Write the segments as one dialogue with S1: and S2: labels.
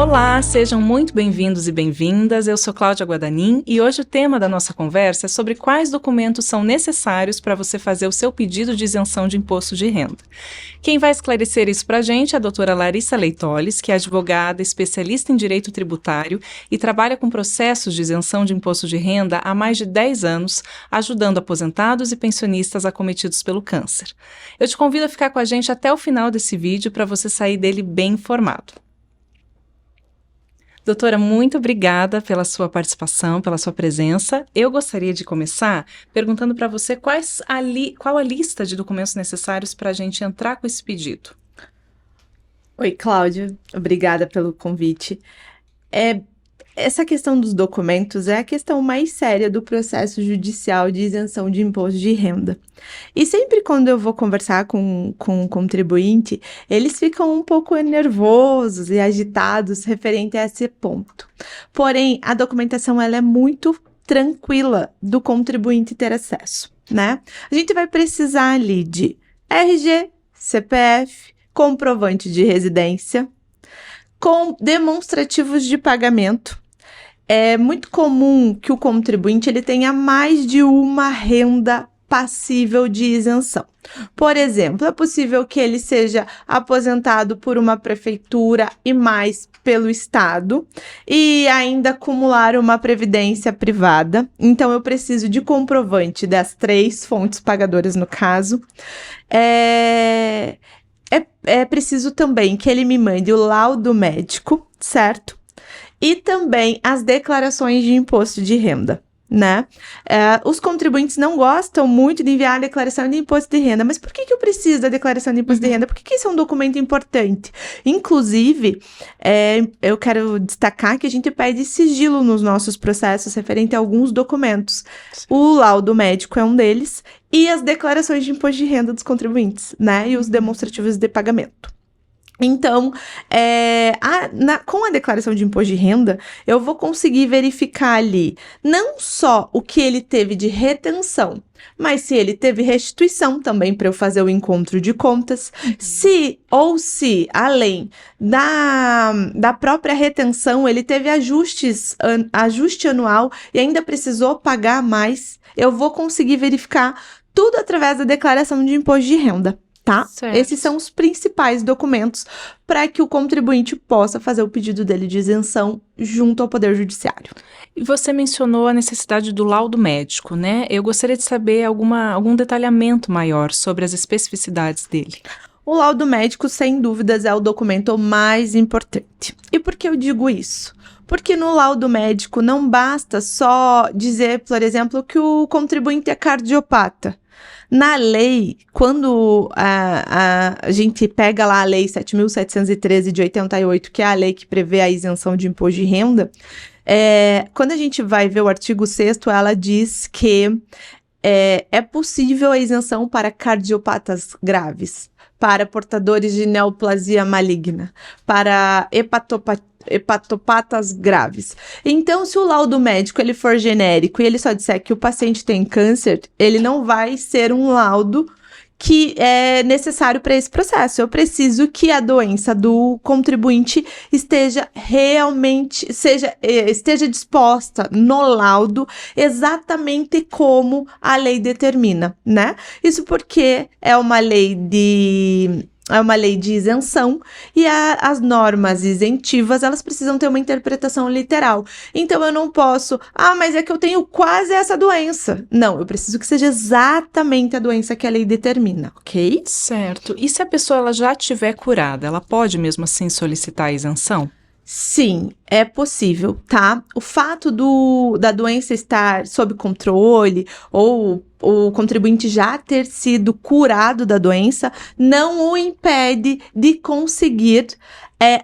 S1: Olá, sejam muito bem-vindos e bem-vindas. Eu sou Cláudia Guadanin e hoje o tema da nossa conversa é sobre quais documentos são necessários para você fazer o seu pedido de isenção de imposto de renda. Quem vai esclarecer isso para a gente é a doutora Larissa Leitoles, que é advogada, especialista em direito tributário e trabalha com processos de isenção de imposto de renda há mais de 10 anos, ajudando aposentados e pensionistas acometidos pelo câncer. Eu te convido a ficar com a gente até o final desse vídeo para você sair dele bem informado. Doutora, muito obrigada pela sua participação, pela sua presença. Eu gostaria de começar perguntando para você qual a lista de documentos necessários para a gente entrar com esse pedido.
S2: Oi, Cláudia. Obrigada pelo convite. Essa questão dos documentos é a questão mais séria do processo judicial de isenção de imposto de renda. E sempre quando eu vou conversar com o contribuinte, eles ficam um pouco nervosos e agitados referente a esse ponto. Porém, a documentação ela é muito tranquila do contribuinte ter acesso, né? A gente vai precisar ali de RG, CPF, comprovante de residência, com demonstrativos de pagamento. É muito comum que o contribuinte ele tenha mais de uma renda passível de isenção. Por exemplo, é possível que ele seja aposentado por uma prefeitura e mais pelo Estado e ainda acumular uma previdência privada. Então, eu preciso de comprovante das 3 fontes pagadoras no caso. É preciso também que ele me mande o laudo médico, certo? E também as declarações de imposto de renda, né? Os contribuintes não gostam muito de enviar a declaração de imposto de renda, mas por que eu preciso da declaração de imposto de renda? Por que isso é um documento importante? Inclusive, eu quero destacar que a gente pede sigilo nos nossos processos referente a alguns documentos. O laudo médico é um deles e as declarações de imposto de renda dos contribuintes, né? E os demonstrativos de pagamento. Então, com a declaração de imposto de renda, eu vou conseguir verificar ali não só o que ele teve de retenção, mas se ele teve restituição também para eu fazer o encontro de contas, se, além da própria retenção, ele teve ajuste anual e ainda precisou pagar mais, eu vou conseguir verificar tudo através da declaração de imposto de renda. Tá?
S1: Certo.
S2: Esses são os principais documentos para que o contribuinte possa fazer o pedido dele de isenção junto ao Poder Judiciário.
S1: E você mencionou a necessidade do laudo médico, né? Eu gostaria de saber algum detalhamento maior sobre as especificidades dele.
S2: O laudo médico, sem dúvidas, é o documento mais importante. E por que eu digo isso? Porque no laudo médico não basta só dizer, por exemplo, que o contribuinte é cardiopata. Na lei, quando a gente pega lá a lei 7.713 de 88, que é a lei que prevê a isenção de imposto de renda, quando a gente vai ver o artigo 6º, ela diz que é possível a isenção para cardiopatas graves, para portadores de neoplasia maligna, para hepatopatas graves. Então, se o laudo médico ele for genérico e ele só disser que o paciente tem câncer, ele não vai ser um laudo que é necessário para esse processo. Eu preciso que a doença do contribuinte esteja disposta no laudo exatamente como a lei determina, né? Isso porque é uma lei de isenção e as normas isentivas, elas precisam ter uma interpretação literal. Então, eu não posso, mas é que eu tenho quase essa doença. Não, eu preciso que seja exatamente a doença que a lei determina, ok?
S1: Certo. E se a pessoa ela já estiver curada, ela pode mesmo assim solicitar a isenção?
S2: Sim, é possível, tá? O fato da doença estar sob controle ou o contribuinte já ter sido curado da doença não o impede de conseguir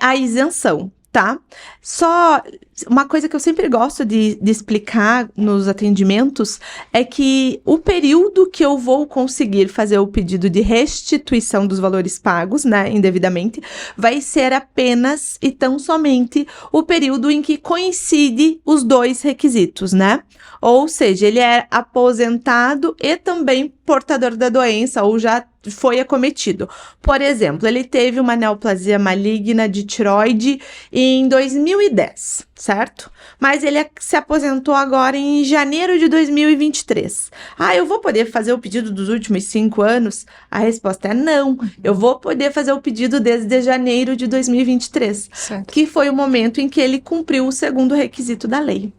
S2: a isenção, tá? Só uma coisa que eu sempre gosto de explicar nos atendimentos é que o período que eu vou conseguir fazer o pedido de restituição dos valores pagos, né, indevidamente, vai ser apenas e tão somente o período em que coincide os dois requisitos, né? Ou seja, ele é aposentado e também portador da doença ou já foi acometido. Por exemplo, ele teve uma neoplasia maligna de tireoide em 2010, certo? Mas ele se aposentou agora em janeiro de 2023. Ah, eu vou poder fazer o pedido dos últimos 5 anos? A resposta é não. Eu vou poder fazer o pedido desde janeiro de 2023,
S1: Certo.
S2: que foi o momento em que ele cumpriu o segundo requisito da lei.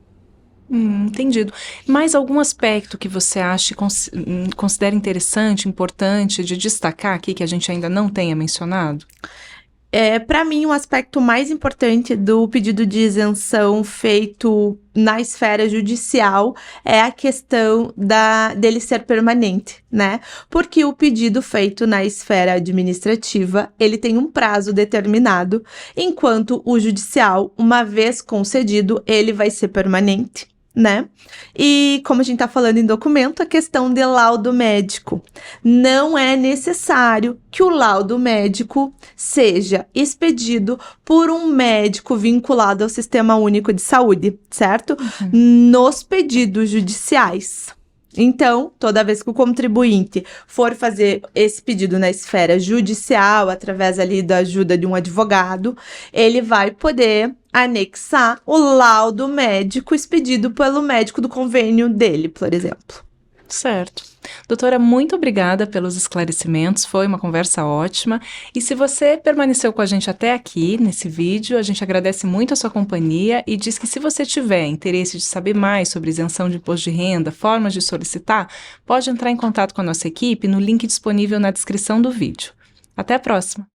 S1: Entendido. Mais algum aspecto que você acha, considera interessante, importante de destacar aqui que a gente ainda não tenha mencionado?
S2: Para mim, o aspecto mais importante do pedido de isenção feito na esfera judicial é a questão dele ser permanente, né? Porque o pedido feito na esfera administrativa, ele tem um prazo determinado, enquanto o judicial, uma vez concedido, ele vai ser permanente, né? E como a gente tá falando em documento, a questão de laudo médico. Não é necessário que o laudo médico seja expedido por um médico vinculado ao Sistema Único de Saúde, certo? Nos pedidos judiciais. Então, toda vez que o contribuinte for fazer esse pedido na esfera judicial, através ali da ajuda de um advogado, ele vai poder anexar o laudo médico expedido pelo médico do convênio dele, por exemplo.
S1: Certo. Doutora, muito obrigada pelos esclarecimentos, foi uma conversa ótima. E se você permaneceu com a gente até aqui, nesse vídeo, a gente agradece muito a sua companhia e diz que se você tiver interesse de saber mais sobre isenção de imposto de renda, formas de solicitar, pode entrar em contato com a nossa equipe no link disponível na descrição do vídeo. Até a próxima!